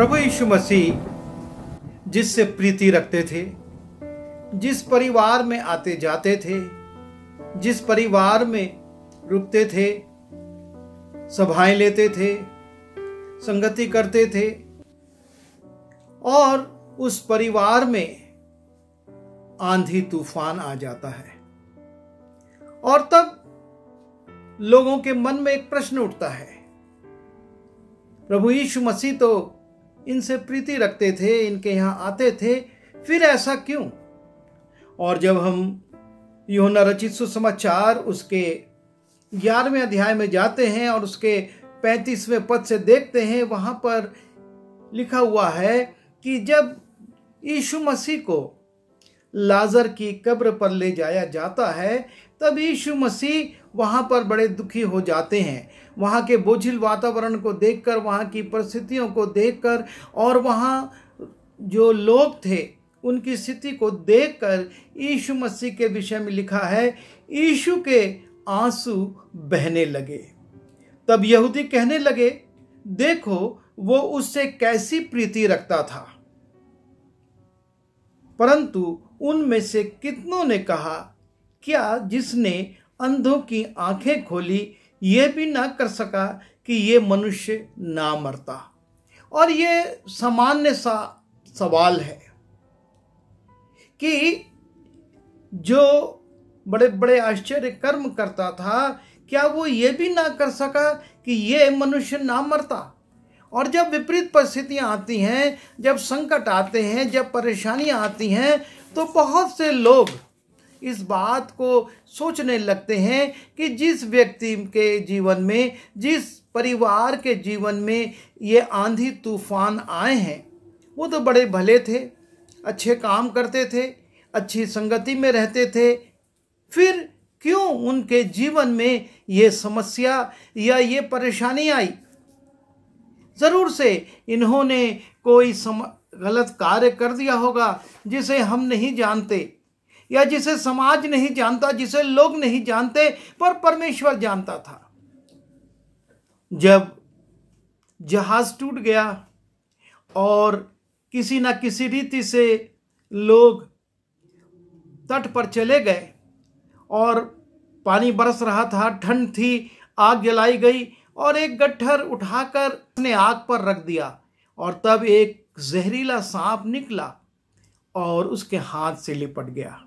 प्रभु यीशु मसीह जिससे प्रीति रखते थे, जिस परिवार में आते जाते थे, जिस परिवार में रुकते थे, सभाएं लेते थे, संगति करते थे और उस परिवार में आंधी तूफान आ जाता है और तब लोगों के मन में एक प्रश्न उठता है, प्रभु यीशु मसीह तो इनसे प्रीति रखते थे, इनके यहाँ आते थे, फिर ऐसा क्यों? और जब हम यूहन्ना रचित सुसमाचार उसके 11वें अध्याय में जाते हैं और उसके 35वें पद से देखते हैं, वहां पर लिखा हुआ है कि जब यीशु मसीह को लाजर की कब्र पर ले जाया जाता है तब यीशु मसीह वहां पर बड़े दुखी हो जाते हैं। वहां के बोझिल वातावरण को देखकर, वहां की परिस्थितियों को देखकर और वहां जो लोग थे उनकी स्थिति को देखकर यीशु मसीह के विषय में लिखा है, यीशु के आंसू बहने लगे। तब यहूदी कहने लगे, देखो वो उससे कैसी प्रीति रखता था। परंतु उनमें से कितनों ने कहा, क्या जिसने अंधों की आंखें खोली ये भी ना कर सका कि ये मनुष्य ना मरता? और ये सामान्य सा सवाल है कि जो बड़े बड़े आश्चर्य कर्म करता था, क्या वो ये भी ना कर सका कि ये मनुष्य ना मरता? और जब विपरीत परिस्थितियां आती हैं, जब संकट आते हैं, जब परेशानियां आती हैं, तो बहुत से लोग इस बात को सोचने लगते हैं कि जिस व्यक्ति के जीवन में, जिस परिवार के जीवन में ये आंधी तूफान आए हैं, वो तो बड़े भले थे, अच्छे काम करते थे, अच्छी संगति में रहते थे, फिर क्यों उनके जीवन में ये समस्या या ये परेशानी आई? जरूर से इन्होंने कोई गलत कार्य कर दिया होगा जिसे हम नहीं जानते या जिसे समाज नहीं जानता, जिसे लोग नहीं जानते, पर परमेश्वर जानता था। जब जहाज टूट गया और किसी ना किसी रीति से लोग तट पर चले गए और पानी बरस रहा था, ठंड थी, आग जलाई गई और एक गट्ठर उठाकर उसने आग पर रख दिया और तब एक जहरीला सांप निकला और उसके हाथ से लिपट गया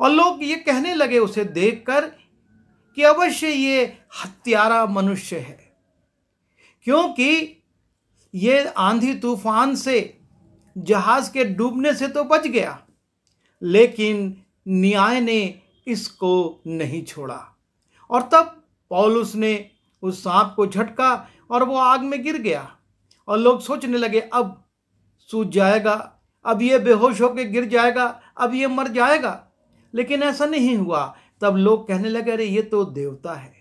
और लोग ये कहने लगे उसे देखकर कि अवश्य ये हत्यारा मनुष्य है, क्योंकि ये आंधी तूफान से, जहाज के डूबने से तो बच गया, लेकिन न्याय ने इसको नहीं छोड़ा। और तब पौलुस ने उस सांप को झटका और वो आग में गिर गया और लोग सोचने लगे अब सूझ जाएगा, अब ये बेहोश होकर गिर जाएगा, अब ये मर जाएगा, लेकिन ऐसा नहीं हुआ। तब लोग कहने लगे, अरे ये तो देवता है।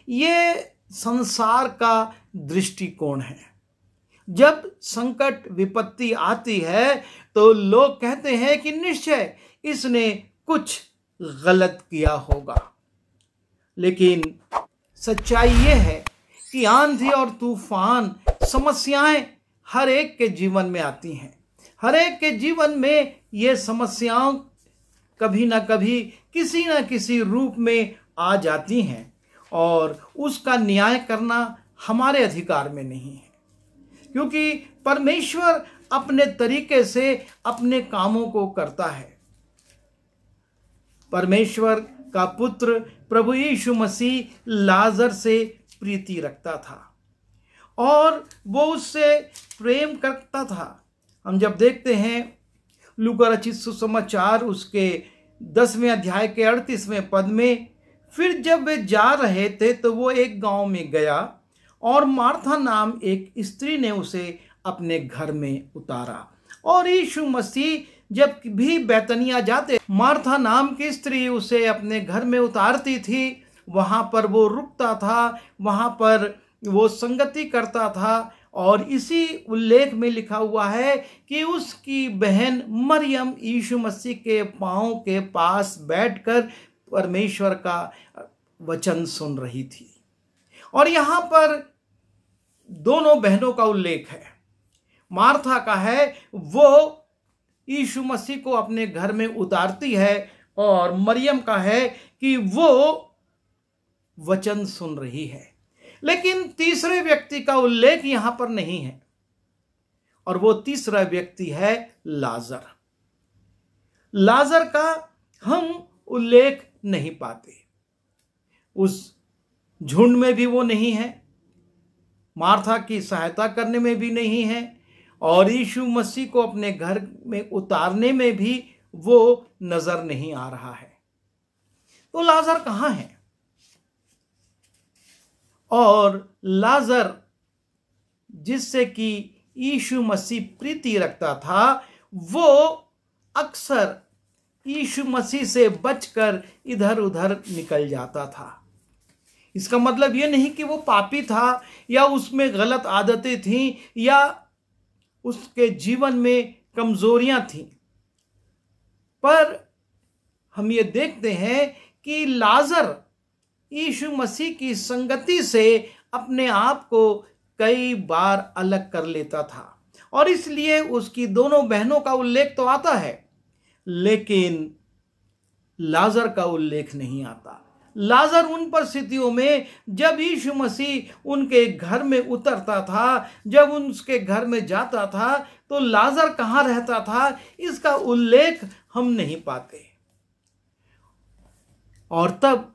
ये संसार का दृष्टिकोण है। जब संकट विपत्ति आती है तो लोग कहते हैं कि निश्चय इसने कुछ गलत किया होगा, लेकिन सच्चाई ये है कि आंधी और तूफान, समस्याएं हर एक के जीवन में आती हैं। हर एक के जीवन में ये समस्याओं कभी ना कभी किसी ना किसी रूप में आ जाती हैं और उसका न्याय करना हमारे अधिकार में नहीं है, क्योंकि परमेश्वर अपने तरीके से अपने कामों को करता है। परमेश्वर का पुत्र प्रभु यीशु मसीह लाजर से प्रीति रखता था और वो उससे प्रेम करता था। हम जब देखते हैं लूका रचित सुसमाचार उसके 10वें अध्याय के 38वें पद में, फिर जब वे जा रहे थे तो वो एक गांव में गया और मार्था नाम एक स्त्री ने उसे अपने घर में उतारा। और यीशु मसीह जब भी बैतनिया जाते, मार्था नाम की स्त्री उसे अपने घर में उतारती थी, वहां पर वो रुकता था, वहां पर वो संगति करता था। और इसी उल्लेख में लिखा हुआ है कि उसकी बहन मरियम यीशु मसीह के पांव के पास बैठकर परमेश्वर का वचन सुन रही थी। और यहाँ पर दोनों बहनों का उल्लेख है। मार्था का है वो यीशु मसीह को अपने घर में उतारती है, और मरियम का है कि वो वचन सुन रही है। लेकिन तीसरे व्यक्ति का उल्लेख यहां पर नहीं है, और वो तीसरा व्यक्ति है लाजर। लाजर का हम उल्लेख नहीं पाते, उस झुंड में भी वो नहीं है, मार्था की सहायता करने में भी नहीं है, और यीशु मसीह को अपने घर में उतारने में भी वो नजर नहीं आ रहा है। तो लाजर कहां है? और लाजर जिससे कि यीशु मसीह प्रीति रखता था, वो अक्सर यीशु मसीह से बचकर इधर उधर निकल जाता था। इसका मतलब यह नहीं कि वो पापी था, या उसमें गलत आदतें थीं, या उसके जीवन में कमजोरियां थीं, पर हम ये देखते हैं कि लाजर यीशु मसीह की संगति से अपने आप को कई बार अलग कर लेता था, और इसलिए उसकी दोनों बहनों का उल्लेख तो आता है, लेकिन लाजर का उल्लेख नहीं आता। लाजर उन परिस्थितियों में जब यीशु मसीह उनके घर में उतरता था, जब उसके घर में जाता था, तो लाजर कहाँ रहता था, इसका उल्लेख हम नहीं पाते। और तब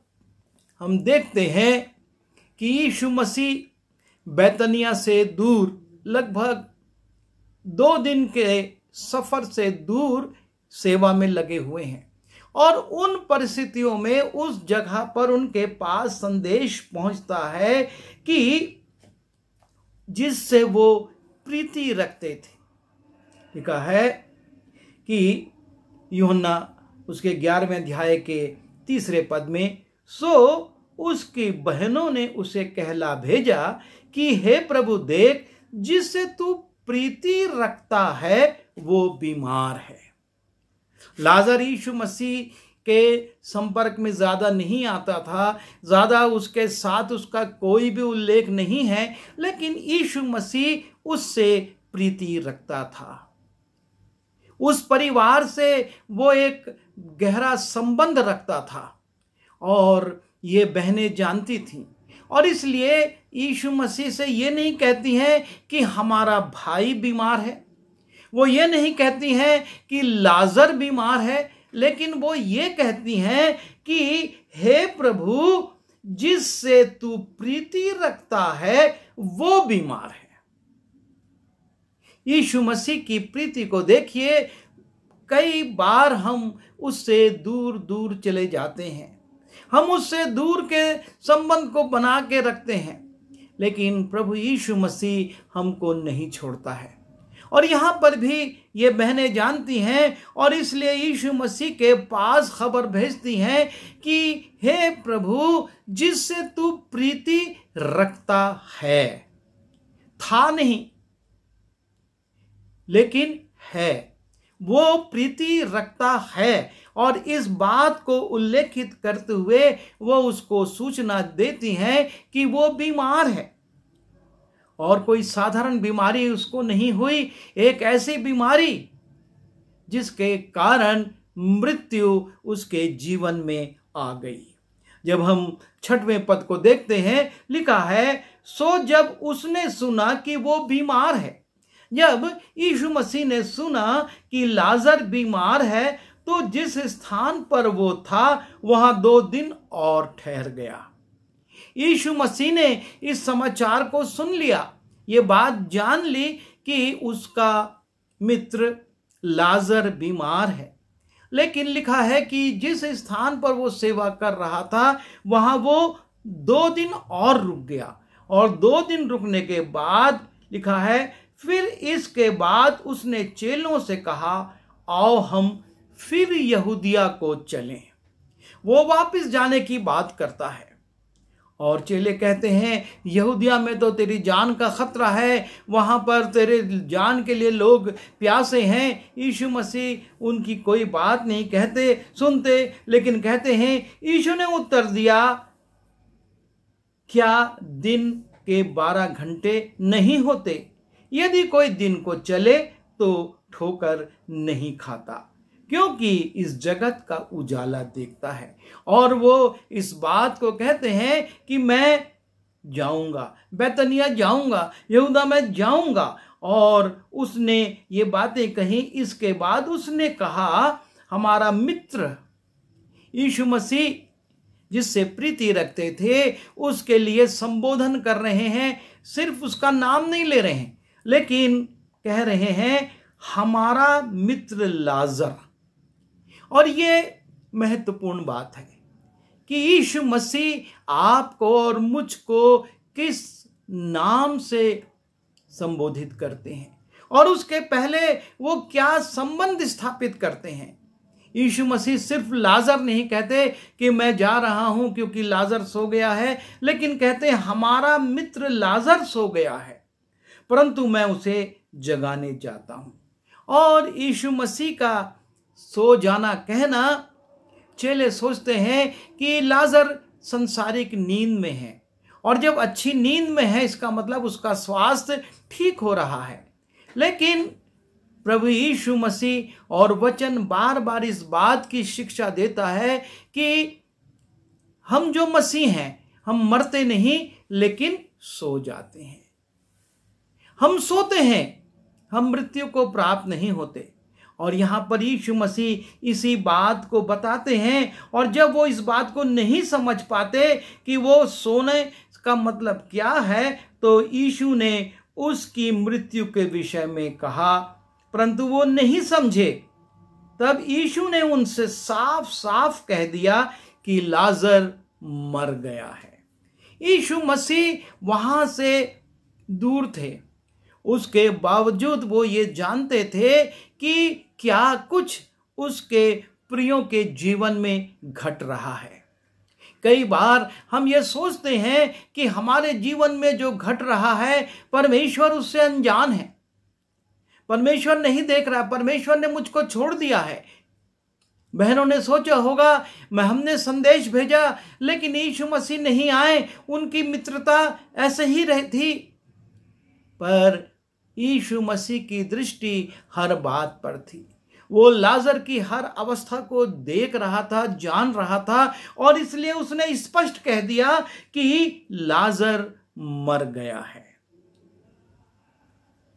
हम देखते हैं कि यीशु मसीह बैतनिया से दूर, लगभग 2 दिन के सफर से दूर सेवा में लगे हुए हैं, और उन परिस्थितियों में उस जगह पर उनके पास संदेश पहुंचता है कि जिससे वो प्रीति रखते थे। लिखा है कि यूहन्ना उसके 11वें अध्याय के 3 पद में, सो उसकी बहनों ने उसे कहला भेजा कि हे प्रभु देख, जिससे तू प्रीति रखता है वो बीमार है। लाजर यीशु मसीह के संपर्क में ज्यादा नहीं आता था, ज्यादा उसके साथ उसका कोई भी उल्लेख नहीं है, लेकिन यीशु मसीह उससे प्रीति रखता था। उस परिवार से वो एक गहरा संबंध रखता था, और ये बहनें जानती थीं, और इसलिए यीशु मसीह से ये नहीं कहती हैं कि हमारा भाई बीमार है, वो ये नहीं कहती हैं कि लाजर बीमार है, लेकिन वो ये कहती हैं कि हे प्रभु, जिससे तू प्रीति रखता है वो बीमार है। यीशु मसीह की प्रीति को देखिए, कई बार हम उससे दूर दूर चले जाते हैं, हम उससे दूर के संबंध को बना के रखते हैं, लेकिन प्रभु यीशु मसीह हमको नहीं छोड़ता है। और यहाँ पर भी ये बहनें जानती हैं, और इसलिए यीशु मसीह के पास खबर भेजती हैं कि हे प्रभु, जिससे तू प्रीति रखता है। था नहीं, लेकिन है, वो प्रीति रखता है, और इस बात को उल्लेखित करते हुए वो उसको सूचना देती हैं कि वो बीमार है, और कोई साधारण बीमारी उसको नहीं हुई, एक ऐसी बीमारी जिसके कारण मृत्यु उसके जीवन में आ गई। जब हम 6वें पद को देखते हैं, लिखा है, सो जब उसने सुना कि वो बीमार है, जब यीशु मसीह ने सुना कि लाजर बीमार है, तो जिस स्थान पर वो था वहां 2 दिन और ठहर गया। यीशु मसीह ने इस समाचार को सुन लिया, ये बात जान ली कि उसका मित्र लाजर बीमार है, लेकिन लिखा है कि जिस स्थान पर वो सेवा कर रहा था वहां वो 2 दिन और रुक गया, और 2 दिन रुकने के बाद लिखा है, फिर इसके बाद उसने चेलों से कहा, आओ हम फिर यहूदिया को चलें। वो वापस जाने की बात करता है, और चेले कहते हैं, यहूदिया में तो तेरी जान का खतरा है, वहां पर तेरे जान के लिए लोग प्यासे हैं। यीशु मसीह उनकी कोई बात नहीं कहते सुनते, लेकिन कहते हैं, यीशु ने उत्तर दिया, क्या दिन के 12 घंटे नहीं होते? यदि कोई दिन को चले तो ठोकर नहीं खाता, क्योंकि इस जगत का उजाला देखता है। और वो इस बात को कहते हैं कि मैं जाऊंगा, बैतनिया जाऊंगा, यहूदा में जाऊंगा। और उसने ये बातें कही। इसके बाद उसने कहा, हमारा मित्र यीशु मसीह जिससे प्रीति रखते थे उसके लिए संबोधन कर रहे हैं। सिर्फ उसका नाम नहीं ले रहे हैं, लेकिन कह रहे हैं हमारा मित्र लाजर। और ये महत्वपूर्ण बात है कि यीशु मसीह आपको और मुझको किस नाम से संबोधित करते हैं और उसके पहले वो क्या संबंध स्थापित करते हैं। यीशु मसीह सिर्फ लाजर नहीं कहते कि मैं जा रहा हूं क्योंकि लाजर सो गया है, लेकिन कहते हैं हमारा मित्र लाजर सो गया है परंतु मैं उसे जगाने जाता हूं। और यीशु मसीह का सो जाना कहना, चेले सोचते हैं कि लाजर संसारिक नींद में है, और जब अच्छी नींद में है इसका मतलब उसका स्वास्थ्य ठीक हो रहा है। लेकिन प्रभु यीशु मसीह और वचन बार बार इस बात की शिक्षा देता है कि हम जो मसीह हैं हम मरते नहीं लेकिन सो जाते हैं। हम सोते हैं, हम मृत्यु को प्राप्त नहीं होते। और यहां पर यीशु मसीह इसी बात को बताते हैं। और जब वो इस बात को नहीं समझ पाते कि वो सोने का मतलब क्या है, तो यीशु ने उसकी मृत्यु के विषय में कहा, परंतु वो नहीं समझे। तब यीशु ने उनसे साफ साफ कह दिया कि लाजर मर गया है। यीशु मसीह वहां से दूर थे, उसके बावजूद वो ये जानते थे कि क्या कुछ उसके प्रियों के जीवन में घट रहा है। कई बार हम ये सोचते हैं कि हमारे जीवन में जो घट रहा है परमेश्वर उससे अनजान है, परमेश्वर नहीं देख रहा, परमेश्वर ने मुझको छोड़ दिया है। बहनों ने सोचा होगा हमने संदेश भेजा लेकिन यीशु मसीह नहीं आए, उनकी मित्रता ऐसे ही रहती। पर यीशु मसीह की दृष्टि हर बात पर थी। वो लाजर की हर अवस्था को देख रहा था, जान रहा था, और इसलिए उसने स्पष्ट कह दिया कि लाजर मर गया है।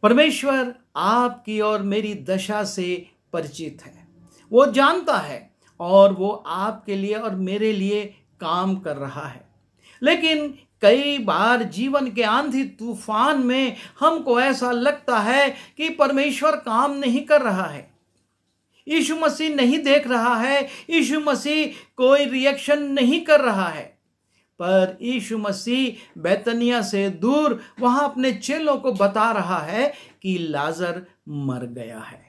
परमेश्वर आपकी और मेरी दशा से परिचित है, वो जानता है और वो आपके लिए और मेरे लिए काम कर रहा है। लेकिन कई बार जीवन के आंधी तूफान में हमको ऐसा लगता है कि परमेश्वर काम नहीं कर रहा है, यीशु मसीह नहीं देख रहा है, यीशु मसीह कोई रिएक्शन नहीं कर रहा है। पर यीशु मसीह बैतनिया से दूर वहां अपने चेलों को बता रहा है कि लाजर मर गया है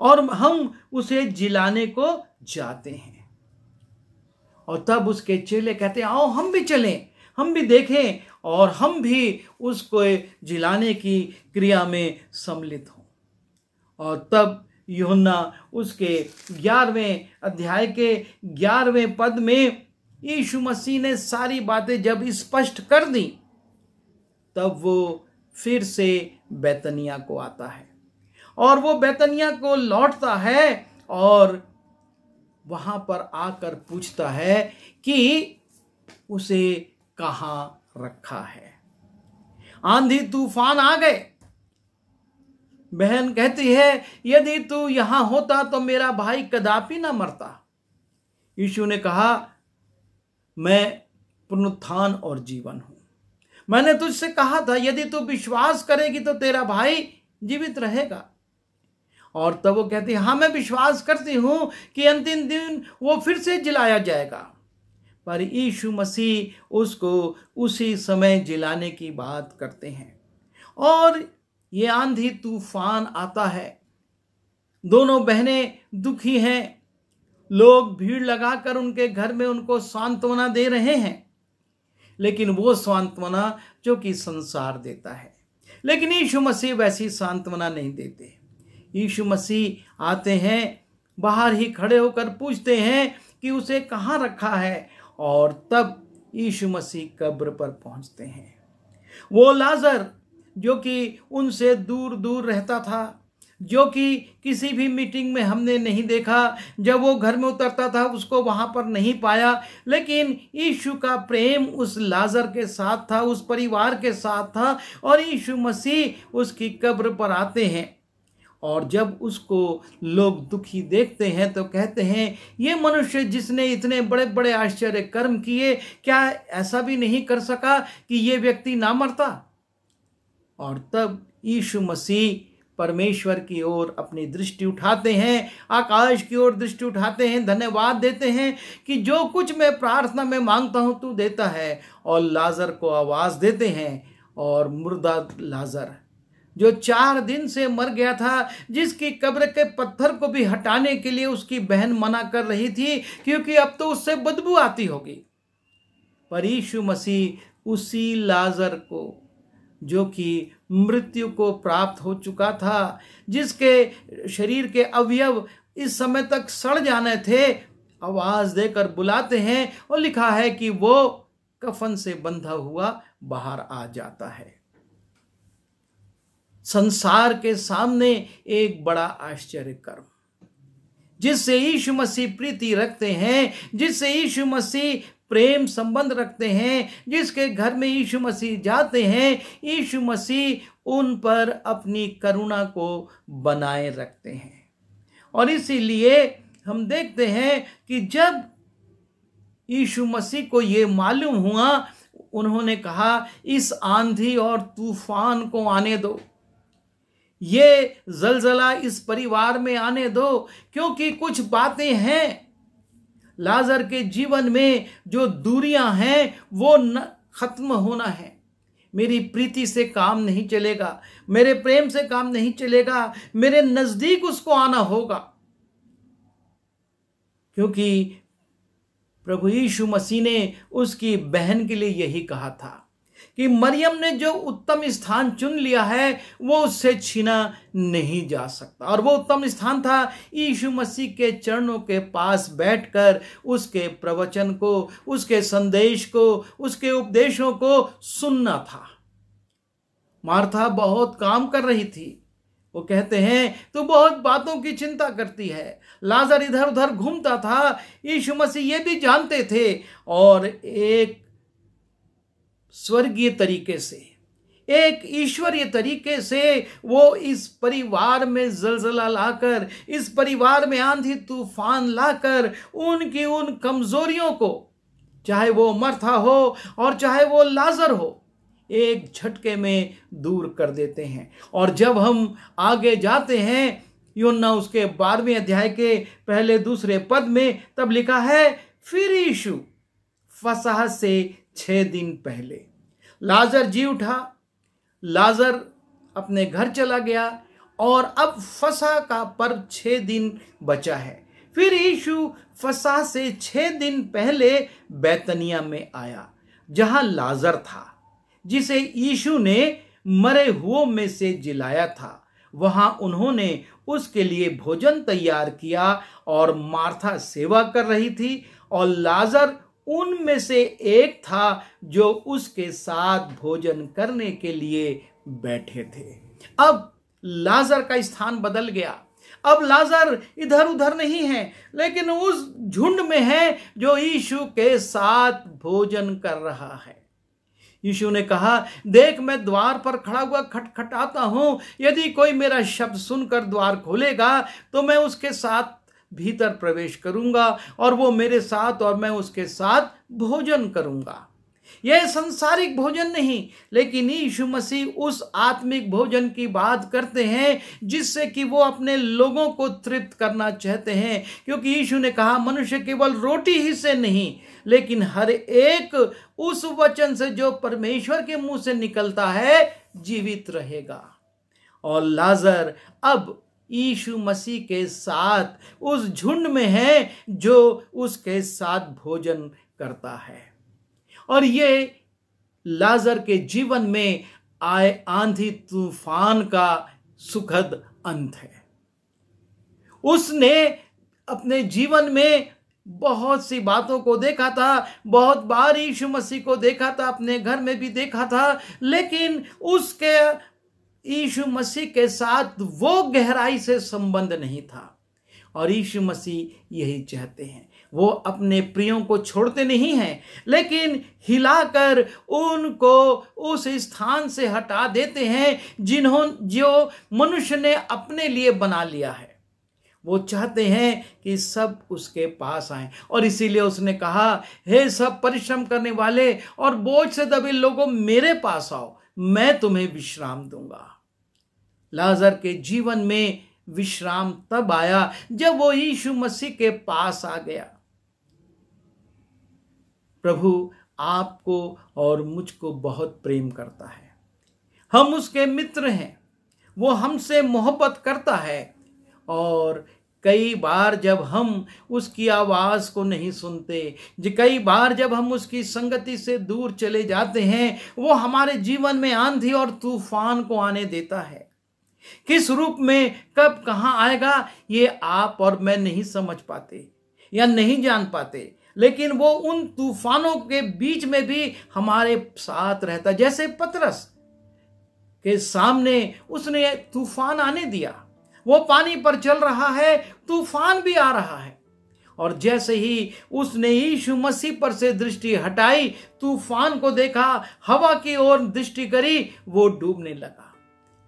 और हम उसे जिलाने को जाते हैं। और तब उसके चेले कहते हैं आओ हम भी चलें, हम भी देखें और हम भी उसको जिलाने की क्रिया में सम्मिलित हों। और तब यूहन्ना उसके 11वें अध्याय के 11वें पद में यीशु मसीह ने सारी बातें जब स्पष्ट कर दी, तब वो फिर से बैतनिया को आता है और वो बैतनिया को लौटता है और वहां पर आकर पूछता है कि उसे कहां रखा है। आंधी तूफान आ गए। बहन कहती है यदि तू यहां होता तो मेरा भाई कदापि ना मरता। यीशु ने कहा मैं पुनरुत्थान और जीवन हूं। मैंने तुझसे कहा था यदि तू विश्वास करेगी तो तेरा भाई जीवित रहेगा। और तब वो कहती है हाँ मैं विश्वास करती हूं कि अंतिम दिन वो फिर से जिलाया जाएगा। पर यीशु मसीह उसको उसी समय जिलाने की बात करते हैं और ये आंधी तूफान आता है। दोनों बहनें दुखी हैं, लोग भीड़ लगाकर उनके घर में उनको सांत्वना दे रहे हैं, लेकिन वो सांत्वना जो कि संसार देता है। लेकिन यीशु मसीह वैसी सांत्वना नहीं देते। यीशु मसीह आते हैं, बाहर ही खड़े होकर पूछते हैं कि उसे कहाँ रखा है, और तब यीशु मसीह कब्र पर पहुंचते हैं। वो लाजर जो कि उनसे दूर दूर रहता था, जो कि किसी भी मीटिंग में हमने नहीं देखा। जब वो घर में उतरता था उसको वहां पर नहीं पाया, लेकिन यीशु का प्रेम उस लाजर के साथ था, उस परिवार के साथ था। और यीशु मसीह उसकी कब्र पर आते हैं और जब उसको लोग दुखी देखते हैं तो कहते हैं, ये मनुष्य जिसने इतने बड़े बड़े आश्चर्य कर्म किए, क्या ऐसा भी नहीं कर सका कि ये व्यक्ति ना मरता? और तब यीशु मसीह परमेश्वर की ओर अपनी दृष्टि उठाते हैं, आकाश की ओर दृष्टि उठाते हैं, धन्यवाद देते हैं कि जो कुछ मैं प्रार्थना में मांगता हूं तू देता है। और लाजर को आवाज देते हैं, और मुर्दा लाजर जो 4 दिन से मर गया था, जिसकी कब्र के पत्थर को भी हटाने के लिए उसकी बहन मना कर रही थी क्योंकि अब तो उससे बदबू आती होगी, पर यीशु मसीह उसी लाजर को जो कि मृत्यु को प्राप्त हो चुका था, जिसके शरीर के अवयव इस समय तक सड़ जाने थे, आवाज देकर बुलाते हैं और लिखा है कि वो कफन से बंधा हुआ बाहर आ जाता है। संसार के सामने एक बड़ा आश्चर्य कर्म, जिससे यीशु मसीह प्रीति रखते हैं, जिससे यीशु मसीह प्रेम संबंध रखते हैं, जिसके घर में यीशु मसीह जाते हैं, यीशु मसीह उन पर अपनी करुणा को बनाए रखते हैं। और इसीलिए हम देखते हैं कि जब यीशु मसीह को ये मालूम हुआ, उन्होंने कहा, इस आंधी और तूफान को आने दो, ये जलजला इस परिवार में आने दो, क्योंकि कुछ बातें हैं लाजर के जीवन में, जो दूरियां हैं वो खत्म होना है। मेरी प्रीति से काम नहीं चलेगा, मेरे प्रेम से काम नहीं चलेगा, मेरे नजदीक उसको आना होगा। क्योंकि प्रभु यीशु मसीह ने उसकी बहन के लिए यही कहा था कि मरियम ने जो उत्तम स्थान चुन लिया है वो उससे छीना नहीं जा सकता। और वो उत्तम स्थान था यीशु मसीह के चरणों के पास बैठकर उसके प्रवचन को, उसके संदेश को, उसके उपदेशों को सुनना था। मार्था बहुत काम कर रही थी। वो कहते हैं तू बहुत बातों की चिंता करती है। लाजर इधर उधर घूमता था। यीशु मसीह ये भी जानते थे, और एक स्वर्गीय तरीके से, एक ईश्वरीय तरीके से वो इस परिवार में जलजला लाकर, इस परिवार में आंधी तूफान लाकर उनकी उन कमजोरियों को, चाहे वो मर्था हो और चाहे वो लाजर हो, एक झटके में दूर कर देते हैं। और जब हम आगे जाते हैं यूहन्ना उसके 12वें अध्याय के 1-2 पद में, तब लिखा है, फिर यीशु फसह से 6 दिन पहले लाजर जी उठा। लाजर अपने घर चला गया और अब फसह का पर्व 6 दिन बचा है। फिर यीशु फसह से 6 दिन पहले बैतनिया में आया, जहां लाजर था जिसे यीशु ने मरे हुओं में से जिलाया था। वहां उन्होंने उसके लिए भोजन तैयार किया और मार्था सेवा कर रही थी, और लाजर उनमें से एक था जो उसके साथ भोजन करने के लिए बैठे थे। अब लाजर का स्थान बदल गया। अब लाजर इधर उधर नहीं है, लेकिन उस झुंड में है जो यीशु के साथ भोजन कर रहा है। यीशु ने कहा, देख मैं द्वार पर खड़ा हुआ खटखटाता हूं, यदि कोई मेरा शब्द सुनकर द्वार खोलेगा तो मैं उसके साथ भीतर प्रवेश करूंगा और वो मेरे साथ और मैं उसके साथ भोजन करूंगा। यह संसारिक भोजन नहीं, लेकिन यीशु मसीह उस आत्मिक भोजन की बात करते हैं जिससे कि वो अपने लोगों को तृप्त करना चाहते हैं। क्योंकि यीशु ने कहा, मनुष्य केवल रोटी ही से नहीं, लेकिन हर एक उस वचन से जो परमेश्वर के मुंह से निकलता है जीवित रहेगा। और लाजर अब यीशु मसीह के साथ उस झुंड में है जो उसके साथ भोजन करता है। और ये लाजर के जीवन में आए आंधी तूफान का सुखद अंत है। उसने अपने जीवन में बहुत सी बातों को देखा था, बहुत बार यीशु मसीह को देखा था, अपने घर में भी देखा था, लेकिन उसके यीशु मसीह के साथ वो गहराई से संबंध नहीं था। और यीशु मसीह यही चाहते हैं, वो अपने प्रियों को छोड़ते नहीं हैं, लेकिन हिलाकर उनको उस स्थान से हटा देते हैं जो मनुष्य ने अपने लिए बना लिया है। वो चाहते हैं कि सब उसके पास आए, और इसीलिए उसने कहा, हे सब परिश्रम करने वाले और बोझ से दबे लोगों, मेरे पास आओ, मैं तुम्हें विश्राम दूंगा। लाजर के जीवन में विश्राम तब आया जब वो यीशु मसीह के पास आ गया। प्रभु आपको और मुझको बहुत प्रेम करता है, हम उसके मित्र हैं, वो हमसे मोहब्बत करता है। और कई बार जब हम उसकी आवाज को नहीं सुनते, कई बार जब हम उसकी संगति से दूर चले जाते हैं, वो हमारे जीवन में आंधी और तूफान को आने देता है। किस रूप में, कब, कहां आएगा, ये आप और मैं नहीं समझ पाते या नहीं जान पाते, लेकिन वो उन तूफानों के बीच में भी हमारे साथ रहता। जैसे पतरस के सामने उसने तूफान आने दिया, वो पानी पर चल रहा है, तूफान भी आ रहा है, और जैसे ही उसने यीशु मसीह पर से दृष्टि हटाई, तूफान को देखा, हवा की ओर दृष्टि करी, वो डूबने लगा।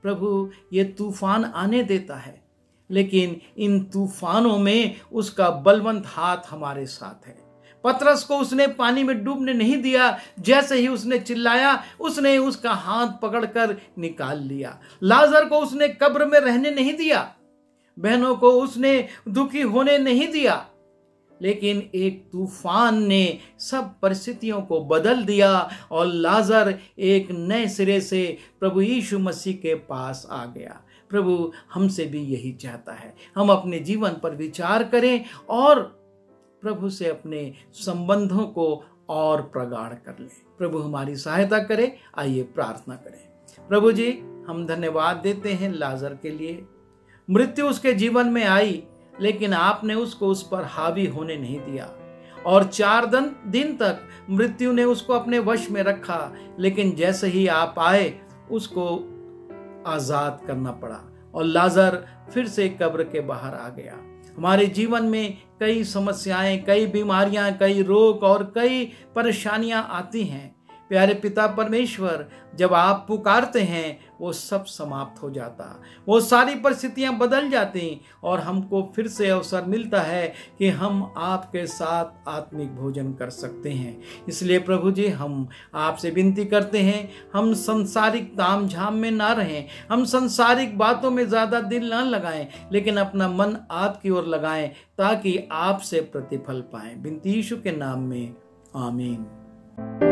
प्रभु ये तूफान आने देता है, लेकिन इन तूफानों में उसका बलवंत हाथ हमारे साथ है। पतरस को उसने पानी में डूबने नहीं दिया, जैसे ही उसने चिल्लाया, उसने उसका हाथ पकड़कर निकाल लिया। लाजर को उसने कब्र में रहने नहीं दिया, बहनों को उसने दुखी होने नहीं दिया, लेकिन एक तूफान ने सब परिस्थितियों को बदल दिया और लाजर एक नए सिरे से प्रभु यीशु मसीह के पास आ गया। प्रभु हमसे भी यही चाहता है, हम अपने जीवन पर विचार करें और प्रभु से अपने संबंधों को और प्रगाढ़ कर लें। प्रभु हमारी सहायता करे। आइए प्रार्थना करें। प्रभु जी, हम धन्यवाद देते हैं लाजर के लिए। मृत्यु उसके जीवन में आई, लेकिन आपने उसको उस पर हावी होने नहीं दिया, और 4 दिन तक मृत्यु ने उसको अपने वश में रखा, लेकिन जैसे ही आप आए उसको आजाद करना पड़ा और लाजर फिर से कब्र के बाहर आ गया। हमारे जीवन में कई समस्याएं, कई बीमारियां, कई रोग और कई परेशानियां आती हैं। प्यारे पिता परमेश्वर, जब आप पुकारते हैं वो सब समाप्त हो जाता, वो सारी परिस्थितियां बदल जाती और हमको फिर से अवसर मिलता है कि हम आपके साथ आत्मिक भोजन कर सकते हैं। इसलिए प्रभु जी, हम आपसे विनती करते हैं, हम संसारिक ताम झाम में ना रहें, हम संसारिक बातों में ज़्यादा दिल ना लगाएं, लेकिन अपना मन आपकी ओर लगाएं ताकि आपसे प्रतिफल पाएं। विनती यीशु के नाम में, आमीन।